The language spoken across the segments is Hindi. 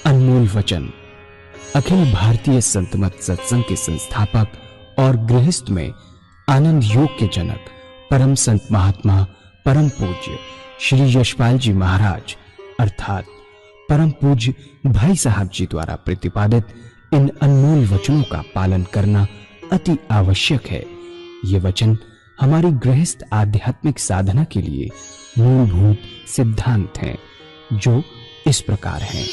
अनमोल वचन अखिल भारतीय संत मत सत्संग के संस्थापक और गृहस्थ में आनंद योग के जनक परम संत महात्मा परम पूज्य श्री यशपाल जी महाराज अर्थात परम पूज्य भाई साहब जी द्वारा प्रतिपादित इन अनमोल वचनों का पालन करना अति आवश्यक है। ये वचन हमारी गृहस्थ आध्यात्मिक साधना के लिए मूलभूत सिद्धांत हैं, जो इस प्रकार हैं।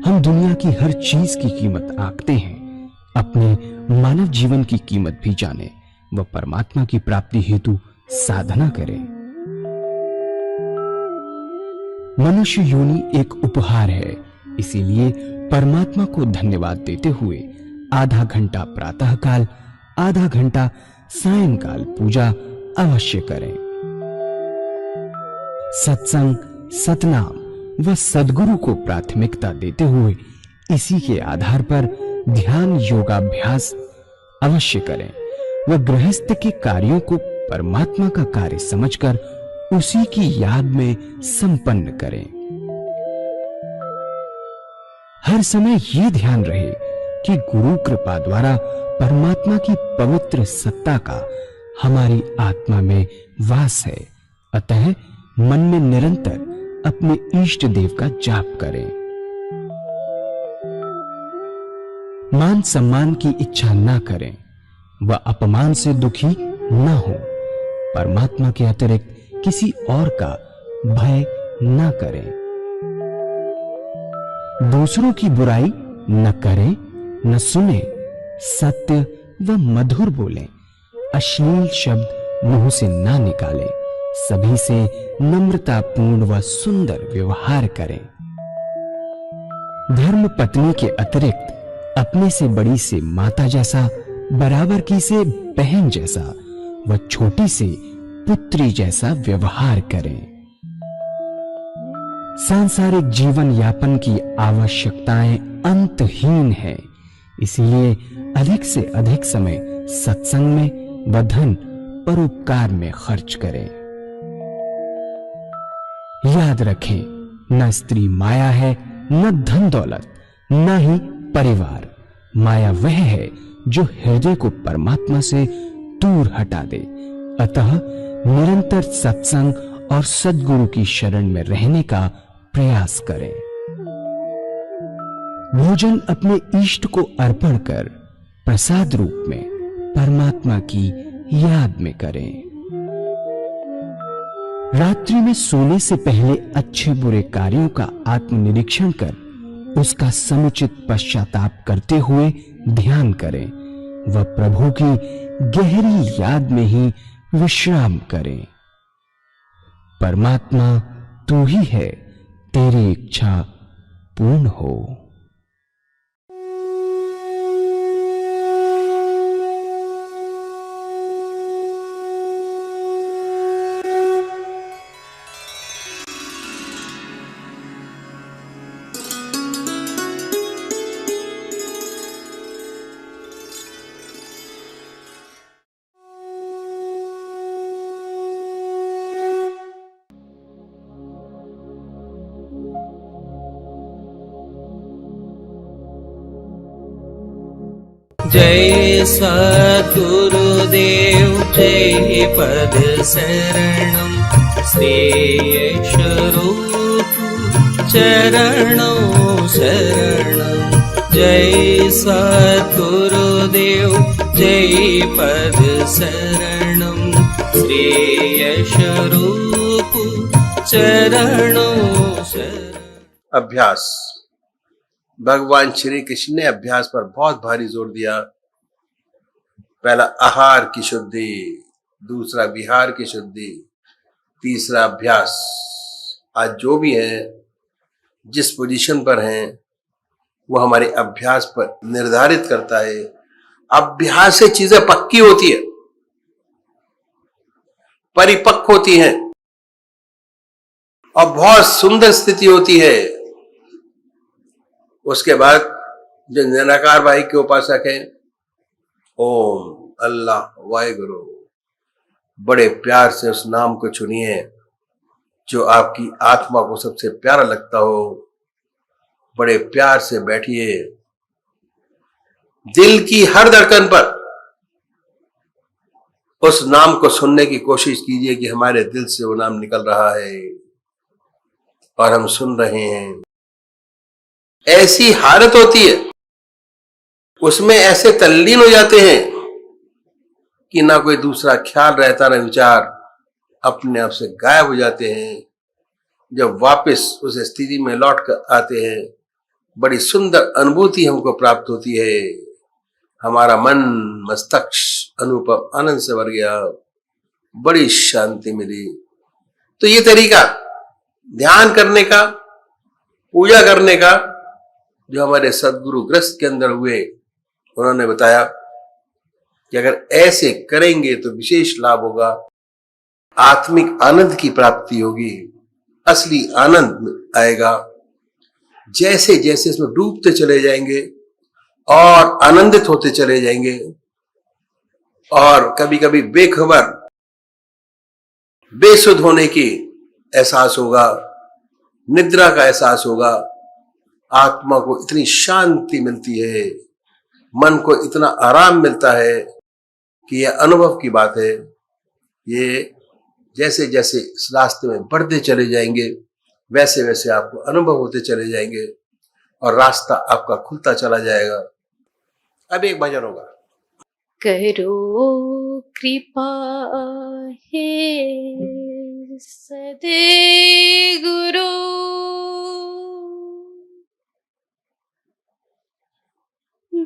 हम दुनिया की हर चीज की कीमत आंकते हैं, अपने मानव जीवन की कीमत भी जाने व परमात्मा की प्राप्ति हेतु साधना करें। मनुष्य योनि एक उपहार है, इसीलिए परमात्मा को धन्यवाद देते हुए आधा घंटा प्रातःकाल, आधा घंटा सायंकाल पूजा अवश्य करें। सत्संग, सतनाम व सद्गुरु को प्राथमिकता देते हुए इसी के आधार पर ध्यान योगाभ्यास अवश्य करें व गृहस्थ के कार्यों को परमात्मा का कार्य समझकर उसी की याद में संपन्न करें। हर समय ये ध्यान रहे कि गुरु कृपा द्वारा परमात्मा की पवित्र सत्ता का हमारी आत्मा में वास है, अतः मन में निरंतर अपने इष्ट देव का जाप करें। मान सम्मान की इच्छा ना करें व अपमान से दुखी न हो। परमात्मा के अतिरिक्त किसी और का भय न करें। दूसरों की बुराई न करें, न सुने, सत्य व मधुर बोलें, अश्लील शब्द मुंह से ना निकालें, सभी से नम्रतापूर्ण व सुंदर व्यवहार करें। धर्म पत्नी के अतिरिक्त अपने से बड़ी से माता जैसा, बराबर की से बहन जैसा व छोटी से पुत्री जैसा व्यवहार करें। सांसारिक जीवन यापन की आवश्यकताएं अंतहीन है, इसलिए अधिक से अधिक समय सत्संग में व धन परोपकार में खर्च करें। याद रखें, न स्त्री माया है, न धन दौलत, न ही परिवार। माया वह है जो हृदय को परमात्मा से दूर हटा दे। अतः निरंतर सत्संग और सद्गुरु की शरण में रहने का प्रयास करें। भोजन अपने इष्ट को अर्पण कर प्रसाद रूप में परमात्मा की याद में करें। रात्रि में सोने से पहले अच्छे बुरे कार्यों का आत्मनिरीक्षण कर उसका समुचित पश्चाताप करते हुए ध्यान करें व प्रभु की गहरी याद में ही विश्राम करें। परमात्मा तू ही है, तेरी इच्छा पूर्ण हो। जय सद्गुरुदेव जय पद शरणं श्रेयस्वरूप चरणों शरणं। जय सद्गुरुदेव जय पद शरणं श्रेयस्वरूप चरणों शरणं। अभ्यास। भगवान श्री कृष्ण ने अभ्यास पर बहुत भारी जोर दिया। पहला आहार की शुद्धि, दूसरा विहार की शुद्धि, तीसरा अभ्यास। आज जो भी है, जिस पोजीशन पर हैं, वो हमारे अभ्यास पर निर्धारित करता है। अभ्यास से चीजें पक्की होती है, परिपक्व होती हैं और बहुत सुंदर स्थिति होती है। उसके बाद जो निराकार भाई के उपासक हैं, ओम अल्लाह वाहेगुरु, बड़े प्यार से उस नाम को चुनिए जो आपकी आत्मा को सबसे प्यारा लगता हो, बड़े प्यार से बैठिए। दिल की हर धड़कन पर उस नाम को सुनने की कोशिश कीजिए कि हमारे दिल से वो नाम निकल रहा है और हम सुन रहे हैं। ऐसी हालत होती है, उसमें ऐसे तल्लीन हो जाते हैं कि ना कोई दूसरा ख्याल रहता, ना विचार, अपने आप से गायब हो जाते हैं। जब वापस उस स्थिति में लौट कर आते हैं, बड़ी सुंदर अनुभूति हमको प्राप्त होती है। हमारा मन मस्तिष्क अनुपम आनंद से भर गया, बड़ी शांति मिली। तो ये तरीका ध्यान करने का, पूजा करने का, जो हमारे सदगुरु ग्रस्त के अंदर हुए, उन्होंने बताया कि अगर ऐसे करेंगे तो विशेष लाभ होगा, आत्मिक आनंद की प्राप्ति होगी, असली आनंद आएगा। जैसे जैसे इसमें डूबते चले जाएंगे और आनंदित होते चले जाएंगे, और कभी कभी बेखबर बेसुध होने की एहसास होगा, निद्रा का एहसास होगा। आत्मा को इतनी शांति मिलती है, मन को इतना आराम मिलता है कि यह अनुभव की बात है। ये जैसे जैसे इस रास्ते में बढ़ते चले जाएंगे, वैसे वैसे आपको अनुभव होते चले जाएंगे और रास्ता आपका खुलता चला जाएगा। अब एक भजन होगा। करो कृपा हे सदे गुरु,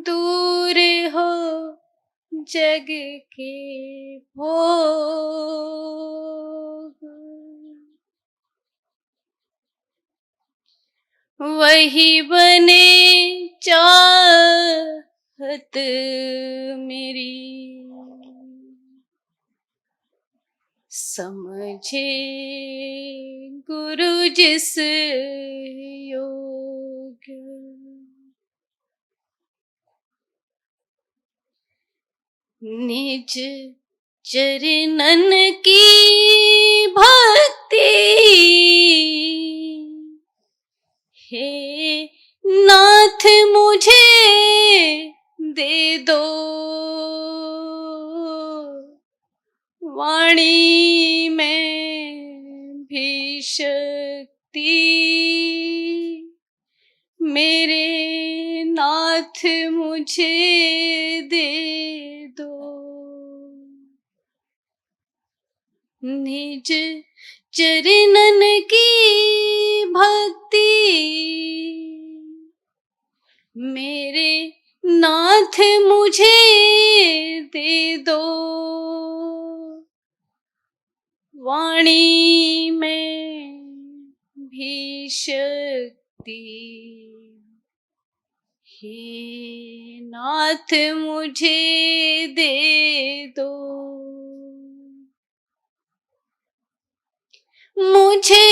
दूर हो जग के भोग, वही बने चाहत मेरी, समझे गुरु जिस योग्य, निज चरणन की भक्ति हे नाथ मुझे दे दो, वाणी में भी शक्ति मेरे नाथ मुझे दे दो, निज चरणन की भक्ति मेरे नाथ मुझे दे दो, वाणी में भी शक्ति हे नाथ मुझे दे दो, मुझे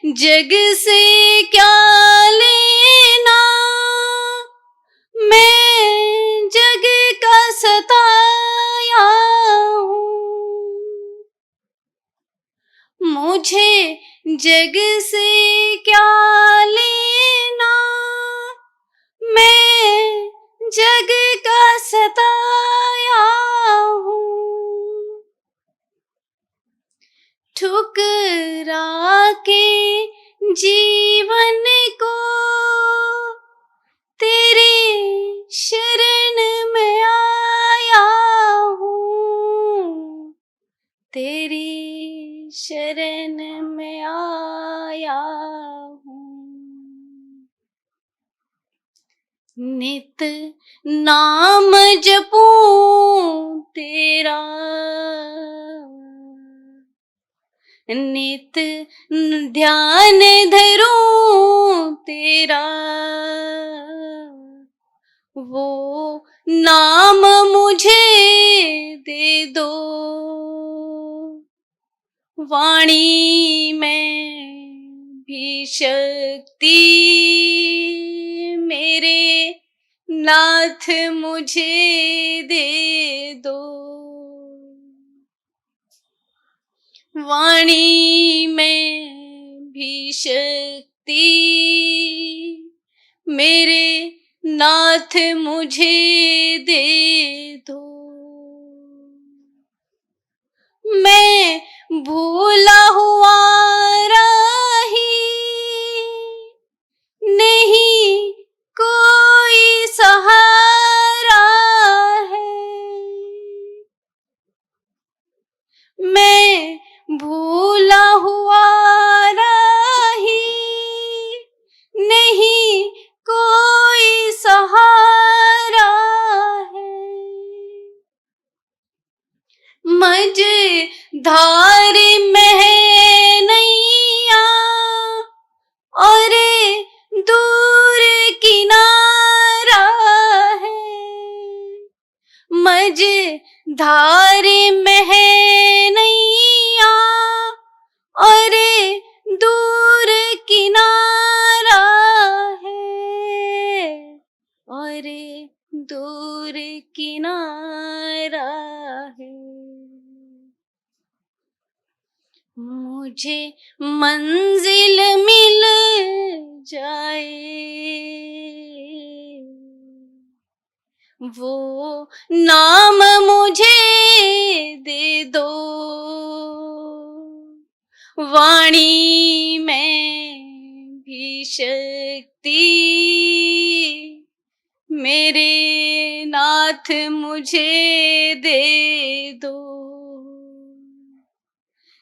जग से क्या लेना, मैं जग का सताया हूँ, मुझे जग से क्या लेना, मैं जग का सताया हूँ, ठुकरा के जीवन को तेरे शरण में आया हूँ, तेरी शरण में आया हूँ, नित नाम जपूं तेरा, नित ध्यान धरूं तेरा, वो नाम मुझे दे दो, वाणी में भी शक्ति मेरे नाथ मुझे दे दो, वाणी में शक्ति मेरे नाथ मुझे दे दो। मैं भूला हुआ राही, नहीं कोई सहारा है। मैं भूला हुआ राही, नहीं कोई सहारा है। मझधारी में है नैया और दूर किनारा है। मझधारी में है नैया और दूर किनारा है, और दूर किनारा है। मुझे मंजिल मिल जाए, वो नाम मुझे दे दो। वाणी में भी शक्ति मेरे नाथ मुझे दे दो।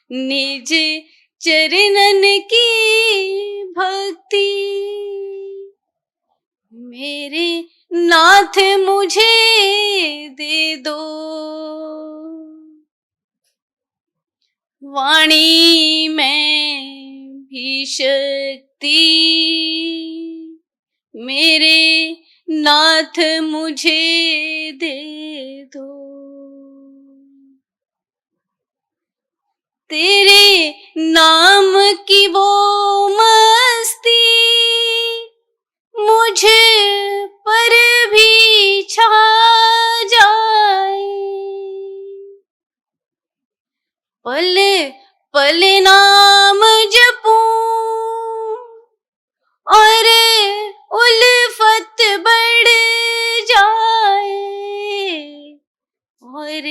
निज चरणन की भक्ति मेरे नाथ मुझे दे दो। वाणी में भी शक्ति मेरे नाथ मुझे दे दो। तेरे नाम की वो मस्ती मुझे पर भी छा जाए। पल पल नाम जपूं और उल्फत बढ़ जाए, और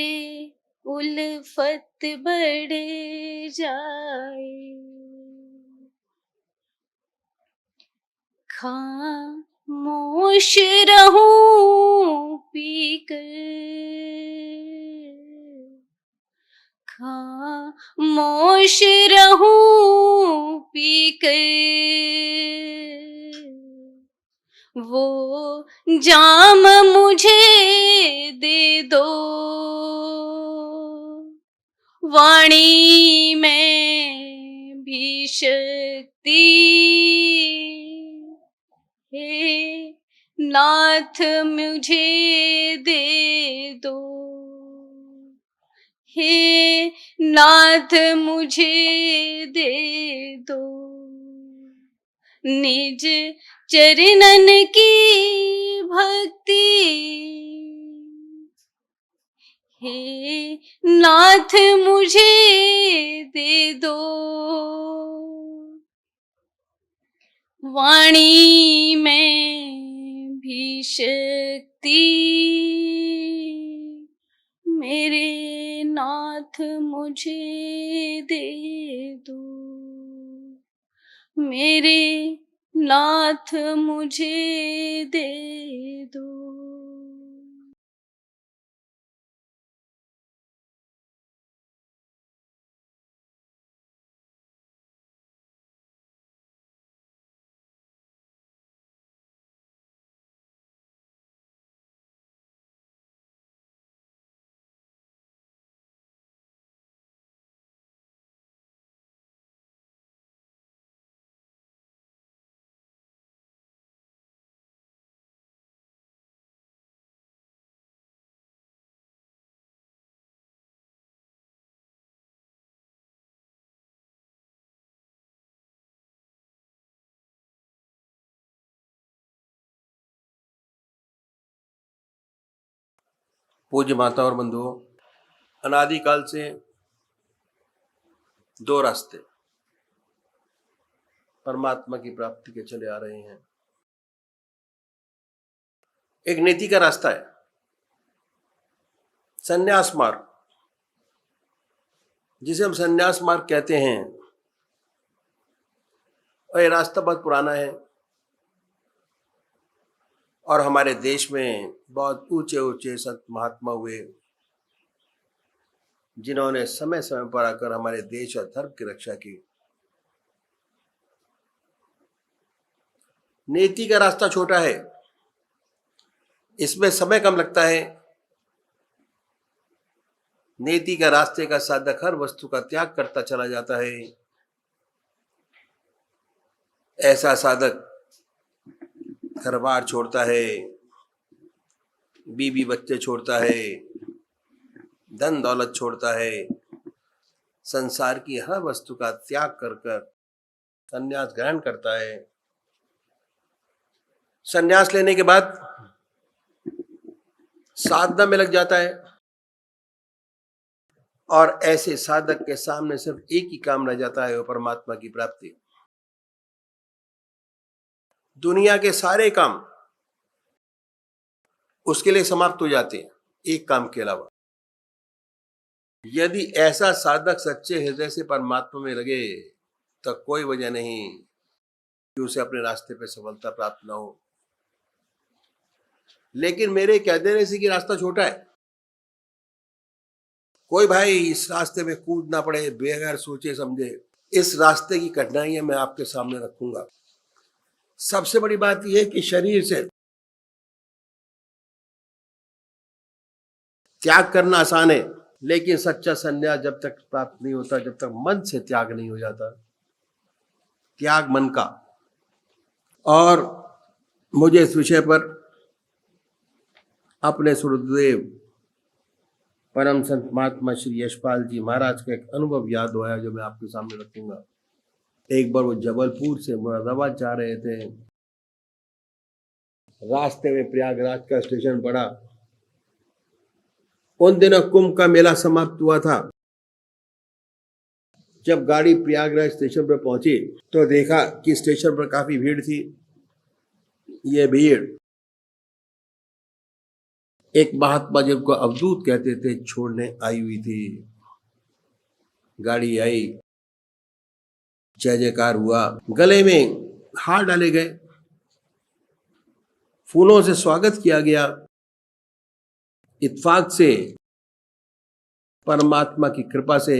उल्फत बढ़ जाए। खामोश रहूं पीकर, खामोश रहूं पीकर, वो जाम मुझे दे दो। वाणी में भी शक्ति हे नाथ मुझे दे दो। हे नाथ मुझे दे दो। निज चरणन की भक्ति हे नाथ मुझे दे दो। वाणी में भी शक्ति मेरे नाथ मुझे दे दो। मेरे नाथ मुझे दे दो। पूज्य माता और बंधुओं, अनादिकाल से दो रास्ते, परमात्मा की प्राप्ति के चले आ रहे हैं। एक नीति का रास्ता है, संन्यास मार्ग, जिसे हम संन्यास मार्ग कहते हैं। और ये रास्ता बहुत पुराना है और हमारे देश में बहुत ऊंचे ऊंचे संत महात्मा हुए जिन्होंने समय समय पर आकर हमारे देश और धर्म की रक्षा की। नीति का रास्ता छोटा है, इसमें समय कम लगता है। नीति का रास्ते का साधक हर वस्तु का त्याग करता चला जाता है। ऐसा साधक घर बार छोड़ता है, बीवी बच्चे छोड़ता है, धन दौलत छोड़ता है, संसार की हर वस्तु का त्याग कर कर संन्यास ग्रहण करता है। संन्यास लेने के बाद साधना में लग जाता है और ऐसे साधक के सामने सिर्फ एक ही काम रह जाता है, वो परमात्मा की प्राप्ति। दुनिया के सारे काम उसके लिए समाप्त हो जाते हैं, एक काम के अलावा। यदि ऐसा साधक सच्चे हृदय से परमात्मा में लगे तो कोई वजह नहीं कि उसे अपने रास्ते पे सफलता प्राप्त ना हो। लेकिन मेरे कह देने से कि रास्ता छोटा है, कोई भाई इस रास्ते में कूद ना पड़े बगैर सोचे समझे। इस रास्ते की कठिनाइयां मैं आपके सामने रखूंगा। सबसे बड़ी बात यह है कि शरीर से त्याग करना आसान है, लेकिन सच्चा संन्यास जब तक प्राप्त नहीं होता, जब तक मन से त्याग नहीं हो जाता, त्याग मन का। और मुझे इस विषय पर अपने सुहृदेव परम संत महात्मा श्री यशपाल जी महाराज का एक अनुभव याद हुआ जो मैं आपके सामने रखूंगा। एक बार वो जबलपुर से मुरादाबाद जा रहे थे, रास्ते में प्रयागराज का स्टेशन पड़ा। उन दिनों कुंभ का मेला समाप्त हुआ था। जब गाड़ी प्रयागराज स्टेशन पर पहुंची तो देखा कि स्टेशन पर काफी भीड़ थी। ये भीड़ एक महात्मा जिनको अवधूत कहते थे छोड़ने आई हुई थी। गाड़ी आई, जय जयकार हुआ, गले में हार डाले गए, फूलों से स्वागत किया गया। इत्फाक से, परमात्मा की कृपा से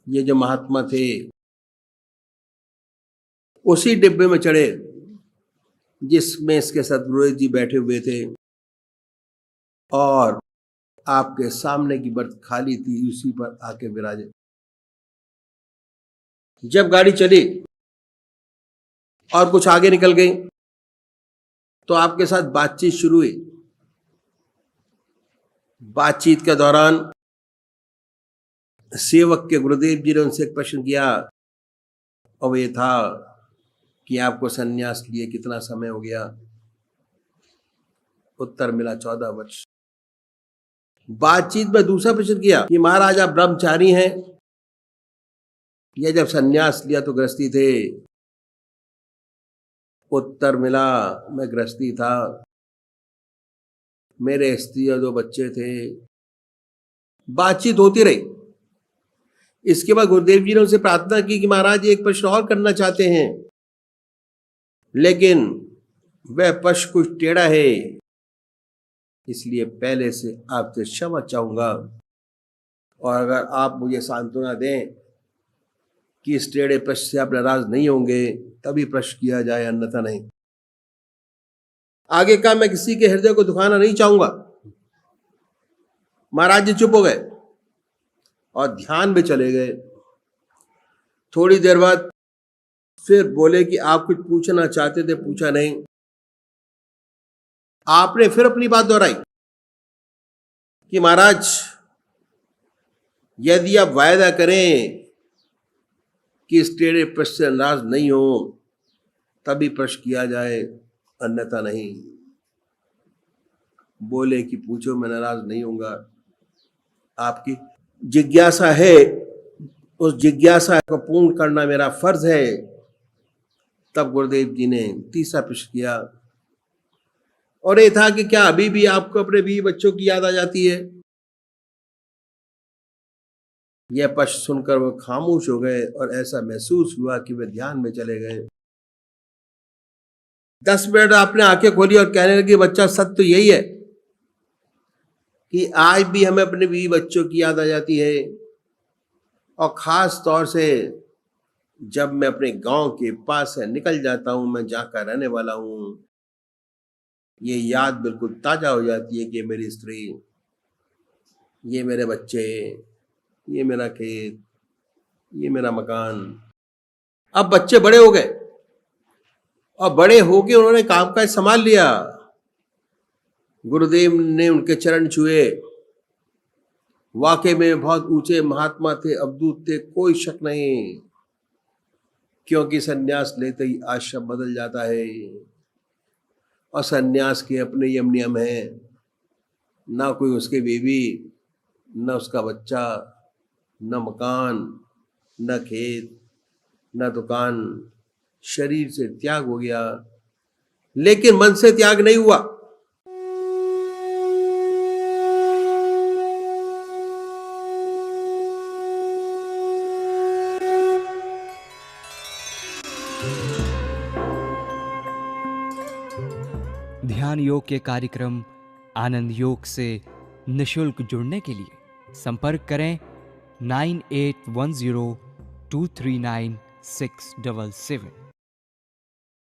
ये जो महात्मा थे उसी डिब्बे में चढ़े जिसमें इसके सदगुरु जी बैठे हुए थे और आपके सामने की बर्थ खाली थी, उसी पर आके विराजे। जब गाड़ी चली और कुछ आगे निकल गई तो आपके साथ बातचीत शुरू हुई। बातचीत के दौरान सेवक के गुरुदेव जी ने उनसे एक प्रश्न किया और ये था कि आपको सन्यास लिए कितना समय हो गया। उत्तर मिला 14 वर्ष। बातचीत में दूसरा प्रश्न किया कि महाराज आप ब्रह्मचारी हैं या जब सन्यास लिया तो गृहस्थी थे। उत्तर मिला मैं गृहस्थी था, मेरे स्त्री और 2 बच्चे थे। बातचीत होती रही। इसके बाद गुरुदेव जी ने उनसे प्रार्थना की कि महाराज एक प्रश्न और करना चाहते हैं, लेकिन वह प्रश्न कुछ टेढ़ा है, इसलिए पहले से आपसे क्षमा चाहूंगा और अगर आप मुझे सांत्वना दें कि इस टेढ़े प्रश्न से आप नाराज नहीं होंगे तभी प्रश्न किया जाए, अन्यथा नहीं। आगे का मैं किसी के हृदय को दुखाना नहीं चाहूंगा। महाराज जी चुप हो गए और ध्यान में चले गए। थोड़ी देर बाद फिर बोले कि आप कुछ पूछना चाहते थे, पूछा नहीं। आपने फिर अपनी बात दोहराई कि महाराज यदि आप वायदा करें कि इस टेढ़े प्रश्न से नाराज नहीं हो तभी प्रश्न किया जाए, अन्यथा नहीं। बोले कि पूछो, मैं नाराज नहीं होऊंगा। आपकी जिज्ञासा है उस जिज्ञासा को पूर्ण करना मेरा फर्ज है। तब गुरुदेव जी ने तीसरा प्रश्न किया और ये था कि क्या अभी भी आपको अपने बीवी बच्चों की याद आ जाती है? यह प्रश्न सुनकर वो खामोश हो गए और ऐसा महसूस हुआ कि वे ध्यान में चले गए। 10 मिनट आपने आंखें खोली और कहने लगी, बच्चा सत्य तो यही है कि आज भी हमें अपने बीवी बच्चों की याद आ जाती है, और खास तौर से जब मैं अपने गांव के पास से निकल जाता हूं, मैं जहां का रहने वाला हूं, ये याद बिल्कुल ताजा हो जाती है कि ये मेरी स्त्री, ये मेरे बच्चे, ये मेरा खेत, ये मेरा मकान। अब बच्चे बड़े हो गए और बड़े होके उन्होंने कामकाज संभाल लिया। गुरुदेव ने उनके चरण छुए। वाकई में बहुत ऊंचे महात्मा थे, अवधूत थे, कोई शक नहीं, क्योंकि सन्यास लेते ही आश्रम बदल जाता है और सन्यास के अपने यम नियम है। ना कोई उसके बीवी, न उसका बच्चा, न मकान, न खेत, न दुकान। शरीर से त्याग हो गया, लेकिन मन से त्याग नहीं हुआ। ध्यान योग के कार्यक्रम आनंद योग से निशुल्क जुड़ने के लिए संपर्क करें 9810239677।